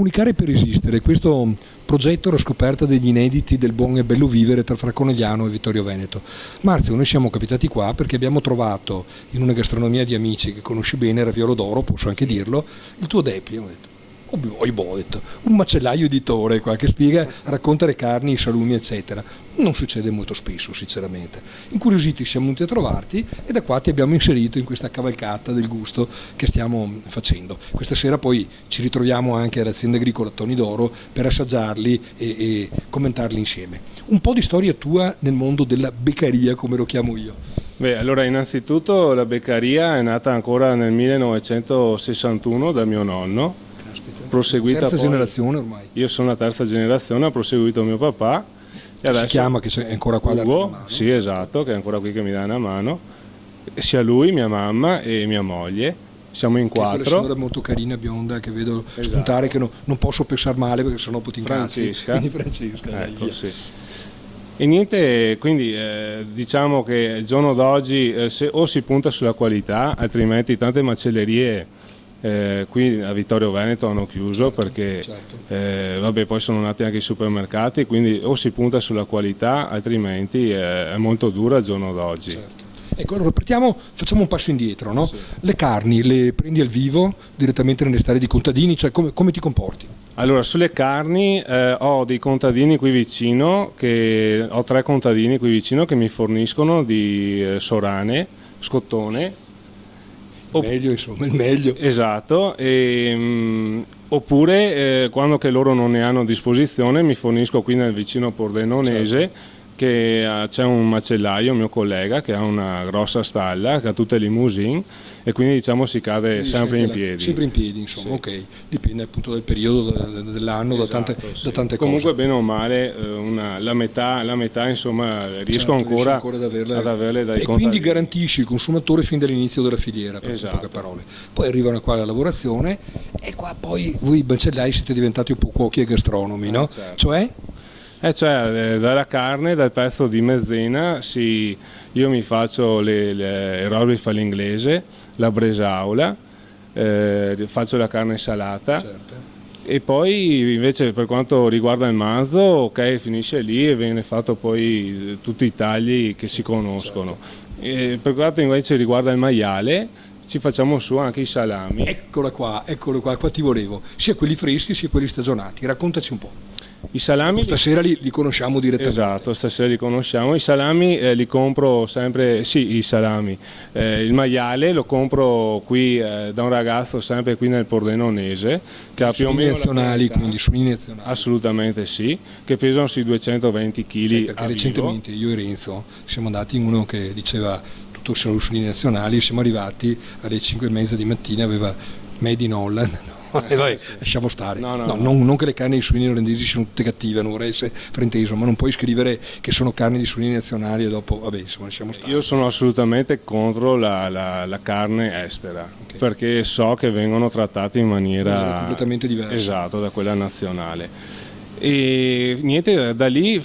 Comunicare per esistere, questo progetto era scoperta degli inediti del buon e bello vivere tra Fraconegliano e Vittorio Veneto. Marzio, noi siamo capitati qua perché abbiamo trovato in una gastronomia di amici che conosci bene, Raviolo d'Oro, posso anche dirlo, il tuo Depi. Ho detto, ho detto, un macellaio editore qua che spiega, racconta le carni, i salumi eccetera. Non succede molto spesso sinceramente. Incuriositi siamo venuti a trovarti e da qua ti abbiamo inserito in questa cavalcata del gusto che stiamo facendo. Questa sera poi ci ritroviamo anche all'azienda agricola Toni d'Oro per assaggiarli e commentarli insieme. Un po' di storia tua nel mondo della beccaria, come lo chiamo io. Beh, allora innanzitutto la beccaria è nata ancora nel 1961 da mio nonno. Proseguita terza poi, generazione ormai. Io sono la terza generazione, ha proseguito mio papà. E adesso si chiama, che è ancora qua da Ugo, mano. sì esatto, che è ancora qui che mi dà una mano. Sia lui, mia mamma e mia moglie. Siamo in quattro. Quella signora molto carina, bionda, che vedo spuntare, che non posso pensare male perché sennò poi ti incazzi. Francesca. Francesca. Ecco, sì. E niente, quindi diciamo che il giorno d'oggi o si punta sulla qualità, altrimenti tante macellerie qui a Vittorio Veneto hanno chiuso perché vabbè, poi sono nati anche i supermercati, quindi o si punta sulla qualità, altrimenti è molto dura il giorno d'oggi. Certo. Ecco, allora facciamo un passo indietro, no? Sì. Le carni le prendi al vivo direttamente nelle stalle di contadini, cioè come ti comporti? Allora, sulle carni ho dei contadini qui vicino, ho 3 contadini qui vicino che mi forniscono di sorane, scottone. Meglio, insomma, il meglio. Esatto, oppure quando che loro non ne hanno a disposizione mi fornisco qui nel vicino Pordenonese, certo, che c'è un macellaio, mio collega, che ha una grossa stalla, che ha tutte le limousine e quindi diciamo si cade sempre in piedi. Sempre in piedi, insomma, sì. Ok, dipende appunto dal periodo dell'anno, esatto, da tante cose. Comunque bene o male la metà insomma riesco ancora ad averle dai e contadini. Quindi garantisci il consumatore fin dall'inizio della filiera, per poche parole. Poi arrivano qua la lavorazione e qua poi voi macellai siete diventati un po' cuochi e gastronomi, no? Certo. Cioè, dalla carne, dal pezzo di mezzena, io mi faccio le roast all'inglese, la bresaola, faccio la carne salata, certo, e poi invece per quanto riguarda il manzo, ok, finisce lì e viene fatto poi tutti i tagli che si conoscono. Certo. Per quanto invece riguarda il maiale, ci facciamo su anche i salami. Eccolo qua, qua ti volevo, sia quelli freschi sia quelli stagionati, raccontaci un po'. I salami stasera li conosciamo direttamente. Esatto, stasera li conosciamo. I salami li compro sempre, sì, i salami. Il maiale lo compro qui da un ragazzo sempre qui nel Pordenonese che ha più o meno nazionali, quindi suini nazionali. Assolutamente sì, che pesano sui 220 kg. Perché recentemente io e Renzo siamo andati in uno che diceva tutto sono suini nazionali e siamo arrivati alle 5:30 di mattina, aveva Made in Holland. Vai, sì. Lasciamo stare. Non che le carni di suini olandesi siano tutte cattive, non vorrei essere frainteso, ma non puoi scrivere che sono carni di suini nazionali e dopo, vabbè, insomma, lasciamo stare. Io sono assolutamente contro la carne estera, okay, perché so che vengono trattati in maniera completamente diversa. Esatto, da quella nazionale. E niente, da lì lo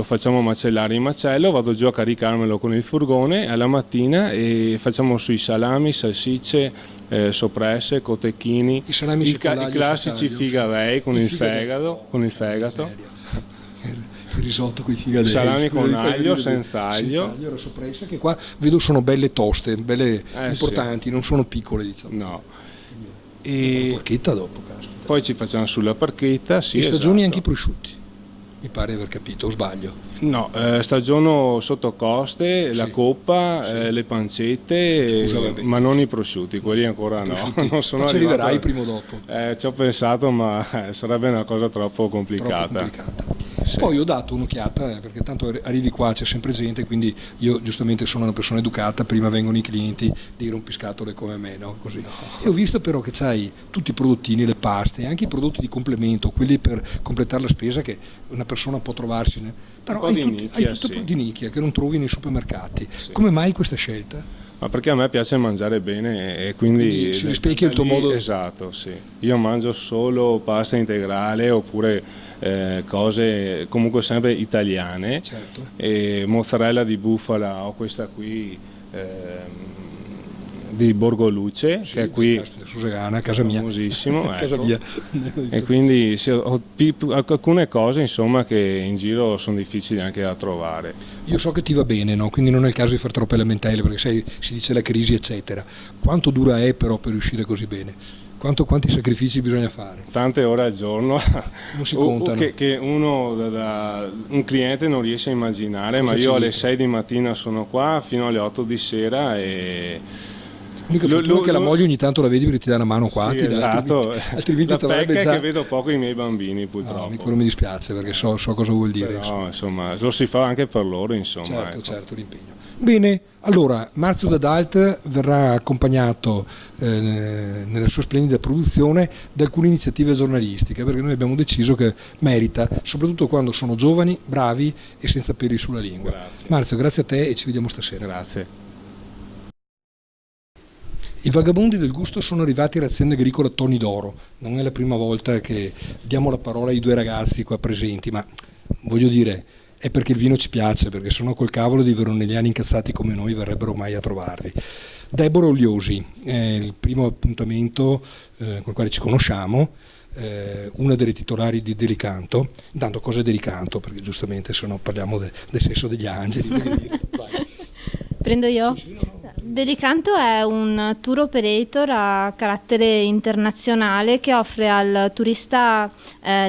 facciamo macellare in macello, vado giù a caricarmelo con il furgone alla mattina e facciamo sui salami, salsicce, soppresse, cotechini, i classici figadei con il fegato. Il risotto con i figadei, salami con aglio, senza aglio. La soppressa che qua vedo sono belle toste, belle importanti, sì, non sono piccole, diciamo. No. E la porchetta dopo, caspita. Poi ci facciamo sulla parchetta, sì. E stagioni anche i prosciutti, mi pare di aver capito, o sbaglio? No, stagiono sottocoste, sì, la coppa, sì, le pancette, scusa, ma non i prosciutti, quelli ancora no. Non sono ma ci arriverai prima o dopo? Ci ho pensato, ma sarebbe una cosa troppo complicata. Sì. Poi ho dato un'occhiata, perché tanto arrivi qua, c'è sempre gente, quindi io giustamente sono una persona educata, prima vengono i clienti di rompiscatole come me, no? Così. No. E ho visto però che c'hai tutti i prodottini, le paste, anche i prodotti di complemento, quelli per completare la spesa che una persona può trovarsene, però hai tutto di nicchia che non trovi nei supermercati. Sì. Come mai questa scelta? Ma perché a me piace mangiare bene e quindi si rispecchia il tuo modo. Esatto, sì. Io mangio solo pasta integrale oppure cose comunque sempre italiane. Certo. E mozzarella di bufala, ho questa qui di Borgoluce, che è qui Susegana, casa mia, famosissimo, casa ecco. mia. E quindi ho alcune cose insomma che in giro sono difficili anche da trovare. Io so che ti va bene, no? Quindi non è il caso di fare troppe lamentele, perché si dice la crisi eccetera. Quanto dura è però per riuscire così bene? Quanti sacrifici bisogna fare? Tante ore al giorno Non si contano. che uno un cliente non riesce a immaginare. Cosa ma ci io alle dici? 6 di mattina sono qua fino alle 8 di sera e L'unica fortuna è che la moglie ogni tanto la vedi perché ti dà una mano qua, sì, ti dà, esatto. altrimenti La ti avrebbe pecca è già... che vedo poco i miei bambini purtroppo. No, quello mi dispiace perché so cosa vuol dire. Però, insomma, lo si fa anche per loro, insomma. Certo, ecco. certo, l'impegno. Bene, allora Marzio D'Adalt verrà accompagnato nella sua splendida produzione da alcune iniziative giornalistiche, perché noi abbiamo deciso che merita, soprattutto quando sono giovani, bravi e senza peli sulla lingua. Grazie. Marzio, grazie a te e ci vediamo stasera. Grazie. I vagabondi del gusto sono arrivati all'azienda agricola Toni d'Oro. Non è la prima volta che diamo la parola ai due ragazzi qua presenti, ma voglio dire, è perché il vino ci piace, perché sennò col cavolo dei veronelliani incazzati come noi verrebbero mai a trovarvi. Deborah Ogliosi è il primo appuntamento con il quale ci conosciamo, una delle titolari di Delicanto. Intanto cosa è Delicanto? Perché giustamente se no parliamo del sesso degli angeli. Vai. Prendo io? Sì, no. Delicanto è un tour operator a carattere internazionale che offre al turista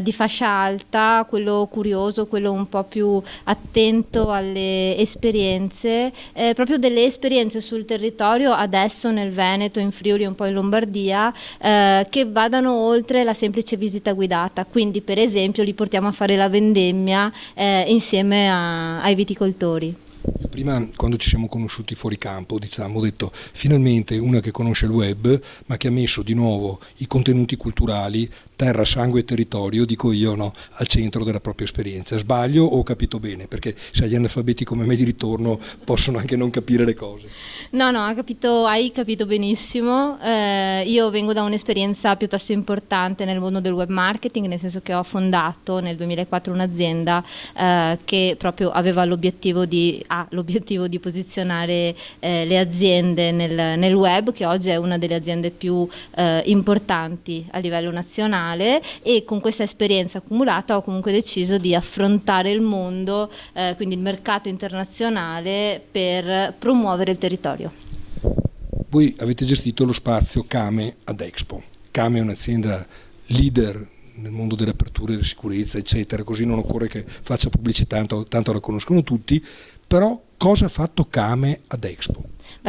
di fascia alta, quello curioso, quello un po' più attento alle esperienze, proprio delle esperienze sul territorio, adesso nel Veneto, in Friuli e un po' in Lombardia, che vadano oltre la semplice visita guidata. Quindi per esempio li portiamo a fare la vendemmia insieme ai viticoltori. Io prima, quando ci siamo conosciuti fuori campo, diciamo, ho detto finalmente una che conosce il web, ma che ha messo di nuovo i contenuti culturali, terra, sangue e territorio, dico io, no, al centro della propria esperienza. Sbaglio o ho capito bene? Perché se agli analfabeti come me di ritorno possono anche non capire le cose. No, hai capito benissimo. Io vengo da un'esperienza piuttosto importante nel mondo del web marketing, nel senso che ho fondato nel 2004 un'azienda che proprio aveva l'obiettivo di posizionare le aziende nel web, che oggi è una delle aziende più importanti a livello nazionale, e con questa esperienza accumulata ho comunque deciso di affrontare il mondo, quindi il mercato internazionale, per promuovere il territorio. Voi avete gestito lo spazio Came ad Expo. Came è un'azienda leader nel mondo delle aperture, della sicurezza, eccetera, così non occorre che faccia pubblicità, tanto la conoscono tutti, però cosa ha fatto Came ad Expo?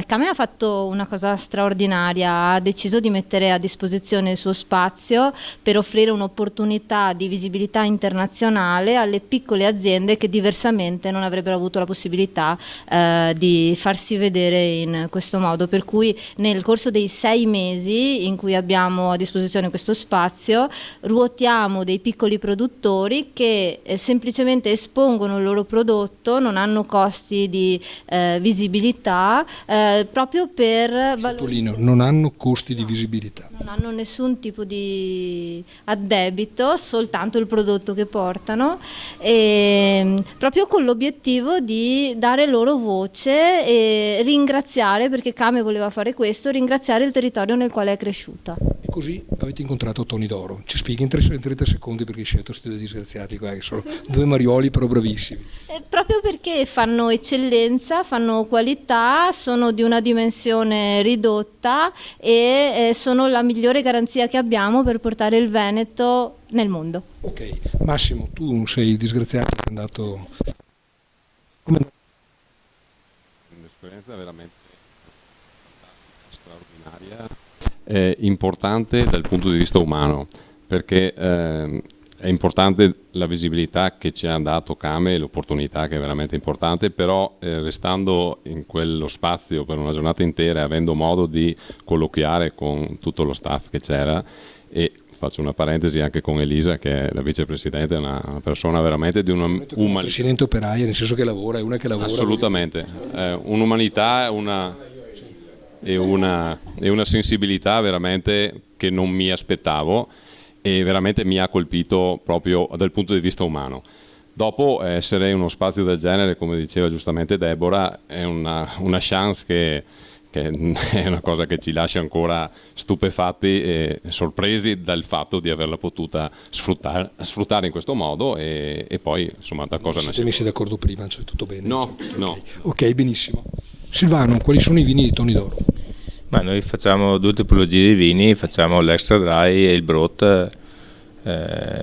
Came ha fatto una cosa straordinaria, ha deciso di mettere a disposizione il suo spazio per offrire un'opportunità di visibilità internazionale alle piccole aziende che diversamente non avrebbero avuto la possibilità di farsi vedere in questo modo, per cui nel corso dei 6 mesi in cui abbiamo a disposizione questo spazio ruotiamo dei piccoli produttori che semplicemente espongono il loro prodotto, non hanno costi di visibilità, proprio per Sottolineo, non hanno costi di visibilità. Non hanno nessun tipo di addebito, soltanto il prodotto che portano, proprio con l'obiettivo di dare loro voce e ringraziare, perché Came voleva fare questo, ringraziare il territorio nel quale è cresciuta. E così avete incontrato Toni d'Oro. Ci spieghi in 30 secondi perché hai scelto questi due disgraziati qua, che sono due marioli però bravissimi. Proprio perché fanno eccellenza, fanno qualità, sono di una dimensione ridotta e sono la migliore garanzia che abbiamo per portare il Veneto nel mondo. Ok, Massimo, tu sei disgraziato che è andato... Un'esperienza veramente fantastica, straordinaria, importante dal punto di vista umano, perché è importante la visibilità che ci ha dato Came, l'opportunità che è veramente importante, però restando in quello spazio per una giornata intera e avendo modo di colloquiare con tutto lo staff che c'era, e faccio una parentesi anche con Elisa che è la vicepresidente, è una persona veramente di un'umanità. Presidente operaia, nel senso che lavora, è una che lavora. Assolutamente, un'umanità e una sensibilità veramente che non mi aspettavo, e veramente mi ha colpito proprio dal punto di vista umano. Dopo essere in uno spazio del genere, come diceva giustamente Deborah, è una chance che che è una cosa che ci lascia ancora stupefatti e sorpresi dal fatto di averla potuta sfruttare in questo modo e poi insomma da cosa Siete nasce. messi d'accordo prima, cioè tutto bene? No, no. Ok, benissimo. Silvano, quali sono i vini di Toni d'Oro? Ma noi facciamo due tipologie di vini, facciamo l'extra dry e il brut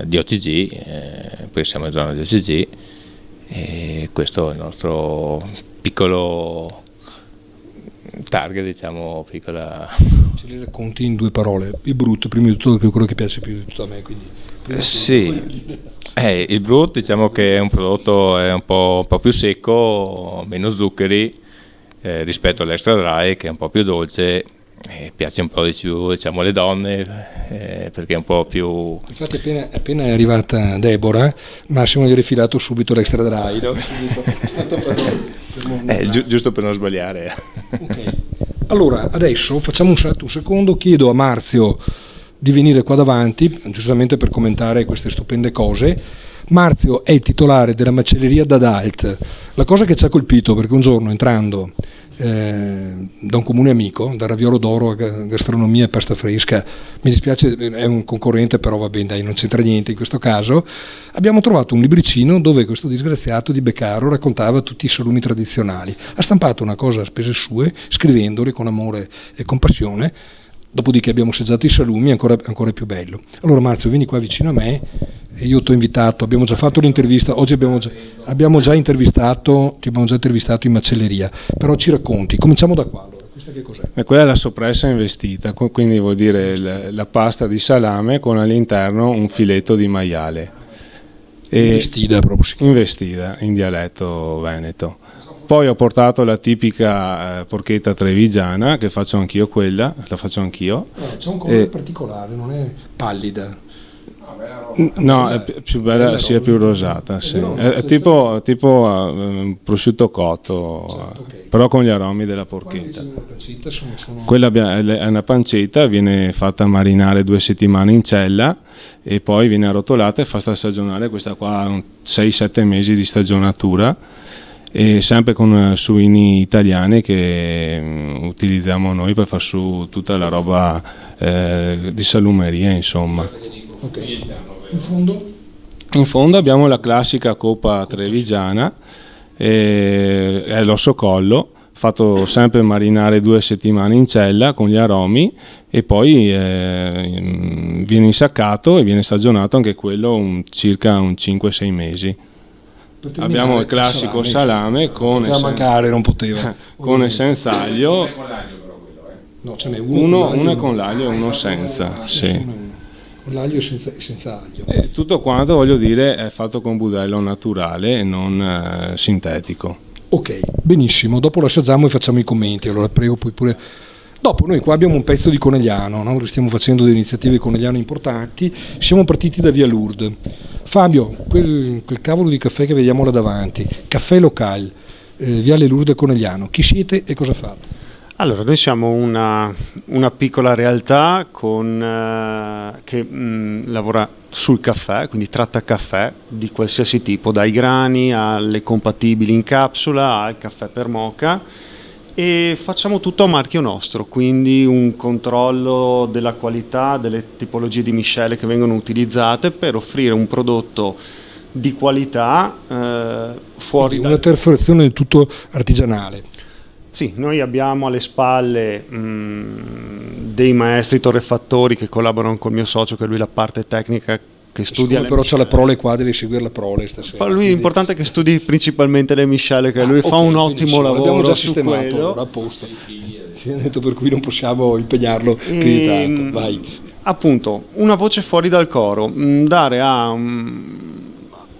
di OCG, poi siamo in zona di OCG e questo è il nostro piccolo target, diciamo, piccola. Ce li racconti in 2 parole. Il brut, prima di tutto, che è quello che piace più di tutto a me, quindi. Sì, il brut diciamo che è un prodotto un po' più secco, meno zuccheri rispetto all'extra dry che è un po' più dolce. Piace un po' di più, diciamo, alle donne perché è un po' più. Infatti appena è arrivata Deborah, Massimo gli ha rifilato subito l'extra dry, no? Giusto per non sbagliare. Okay. Allora adesso facciamo un salto un secondo, chiedo a Marzio di venire qua davanti giustamente per commentare queste stupende cose. Marzio è il titolare della macelleria D'Adalt. La cosa che ci ha colpito, perché un giorno entrando da un comune amico, da Raviolo d'Oro a Gastronomia e Pasta Fresca, mi dispiace, è un concorrente, però va bene, dai, non c'entra niente in questo caso, abbiamo trovato un libricino dove questo disgraziato di Beccaro raccontava tutti i salumi tradizionali. Ha stampato una cosa a spese sue, scrivendoli con amore e compassione. Dopodiché abbiamo assaggiato i salumi, ancora più bello. Allora Marzio, vieni qua vicino a me e io ti ho invitato, abbiamo già fatto l'intervista, oggi abbiamo già intervistato in macelleria, però ci racconti, cominciamo da qua. Allora, questa che cos'è? Quella è la soppressa investita, quindi vuol dire la pasta di salame con all'interno un filetto di maiale. Investita proprio. Sì. Investita in dialetto veneto. Poi ho portato la tipica porchetta trevigiana, che faccio anch'io quella, la faccio anch'io. C'è un colore particolare, non è pallida. No, è più bella, sì, è più rosata, sì. È tipo prosciutto cotto, Okay. però con gli aromi della porchetta. Una pancetta sono... Quella è una pancetta, viene fatta marinare 2 settimane in cella e poi viene arrotolata e fatta stagionare, questa qua ha 6-7 mesi di stagionatura. E sempre con suini italiani che utilizziamo noi per far su tutta la roba di salumeria, insomma. Okay. In fondo abbiamo la classica coppa trevigiana, è l'osso collo, fatto sempre marinare 2 settimane in cella con gli aromi e poi viene insaccato e viene stagionato anche quello circa 5-6 mesi. Abbiamo il classico salame con mancare, non poteva. con senza aglio, No, ce n'è uno con l'aglio e uno senza, sì. Con l'aglio e senza aglio. E tutto quanto, voglio dire, è fatto con budello naturale e non sintetico. Ok, benissimo, dopo lo assaggiamo e facciamo i commenti, allora prego poi pure... Dopo noi qua abbiamo un pezzo di Conegliano, no? Stiamo facendo delle iniziative Conegliano importanti, siamo partiti da Via Lourdes. Fabio, quel cavolo di caffè che vediamo là davanti, Caffè Local, Viale Lourdes Conegliano, chi siete e cosa fate? Allora, noi siamo una piccola realtà che lavora sul caffè, quindi tratta caffè di qualsiasi tipo, dai grani alle compatibili in capsula al caffè per moka, e facciamo tutto a marchio nostro, quindi un controllo della qualità, delle tipologie di miscele che vengono utilizzate per offrire un prodotto di qualità fuori una terforazione del tutto artigianale. Sì, noi abbiamo alle spalle dei maestri torrefattori che collaborano col mio socio, che è lui la parte tecnica che studia. Però c'è la prole qua, deve seguire la prole stasera. Lui è importante che studi principalmente le miscele, che lui fa un ottimo lavoro. L'abbiamo già su sistemato, quello. allora, a posto. Si è detto, per cui non possiamo impegnarlo più di tanto. Vai. Appunto, una voce fuori dal coro, dare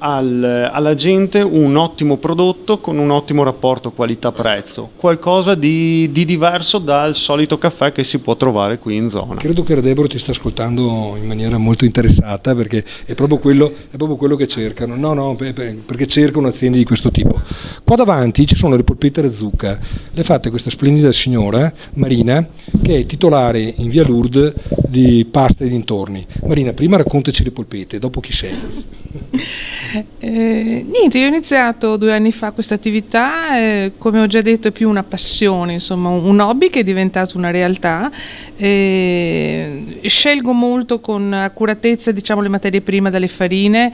alla gente un ottimo prodotto con un ottimo rapporto qualità-prezzo, qualcosa di diverso dal solito caffè che si può trovare qui in zona. Credo che Deborah ti sta ascoltando in maniera molto interessata, perché è proprio quello che cercano. No, perché cercano aziende di questo tipo. Qua davanti ci sono le polpette alla zucca, le fate questa splendida signora Marina, che è titolare in Via Lourdes di pasta e dintorni. Marina, prima raccontaci le polpette, dopo chi sei. Niente, io ho iniziato 2 anni fa questa attività, come ho già detto è più una passione, insomma un hobby che è diventato una realtà. Scelgo molto con accuratezza, diciamo, le materie prime dalle farine,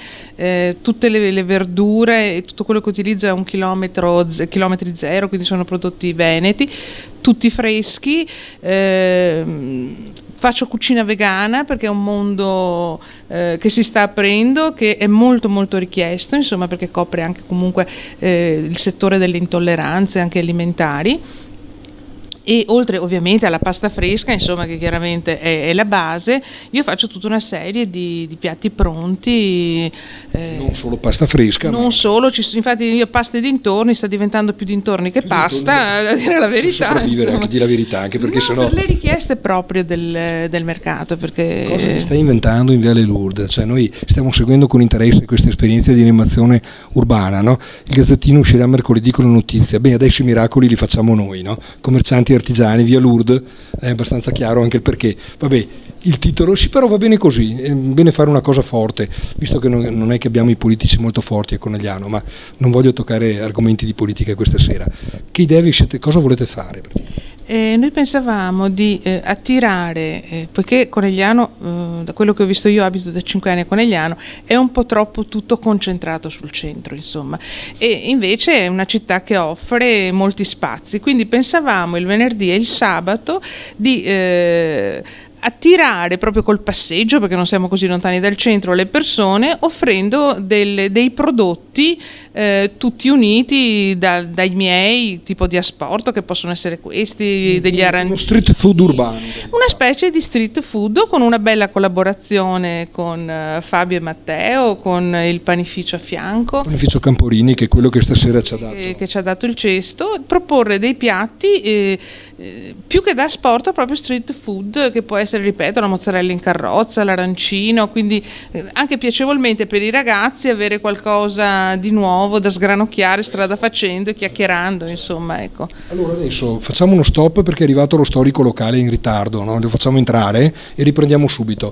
tutte le verdure e tutto quello che utilizzo è chilometri zero, quindi sono prodotti veneti, tutti freschi. Faccio cucina vegana perché è un mondo che si sta aprendo, che è molto molto richiesto, insomma, perché copre anche comunque il settore delle intolleranze anche alimentari. E oltre ovviamente alla pasta fresca, insomma, che chiaramente è la base, io faccio tutta una serie di piatti pronti. Non solo pasta fresca. Non solo, infatti io pasta e dintorni, sta diventando più dintorni che pasta, a dire la verità. Sopravvivere, anche di la verità, anche perché sennò... Per le richieste proprio del mercato. Perché... Cosa che stai inventando in Viale Lourdes? Cioè noi stiamo seguendo con interesse questa esperienza di animazione urbana, no? Il Gazzettino uscirà mercoledì con la notizia. Beh, adesso i miracoli li facciamo noi, no? Commercianti artigiani, Via Lourdes, è abbastanza chiaro anche il perché. Vabbè, il titolo sì, però va bene così, è bene fare una cosa forte, visto che non è che abbiamo i politici molto forti a Conegliano, ma non voglio toccare argomenti di politica questa sera. Che idee vi siete, cosa volete fare? Noi pensavamo di attirare, poiché Conegliano, da quello che ho visto io, abito da 5 anni a Conegliano, è un po' troppo tutto concentrato sul centro, insomma, e invece è una città che offre molti spazi, quindi pensavamo il venerdì e il sabato di attirare proprio col passeggio, perché non siamo così lontani dal centro, le persone, offrendo dei prodotti tutti uniti dai miei, tipo di asporto, che possono essere questi, degli arancini. Uno street food urbano. Una specie di street food con una bella collaborazione con Fabio e Matteo, con il panificio a fianco. Panificio Camporini, che è quello che stasera ci ha dato. Che ci ha dato il cesto, proporre dei piatti più che da asporto, proprio street food, che può essere, ripeto, la mozzarella in carrozza, l'arancino, quindi anche piacevolmente per i ragazzi avere qualcosa di nuovo da sgranocchiare strada facendo e chiacchierando, insomma, ecco. Allora adesso facciamo uno stop perché è arrivato lo storico locale in ritardo, no? Lo facciamo entrare e riprendiamo subito.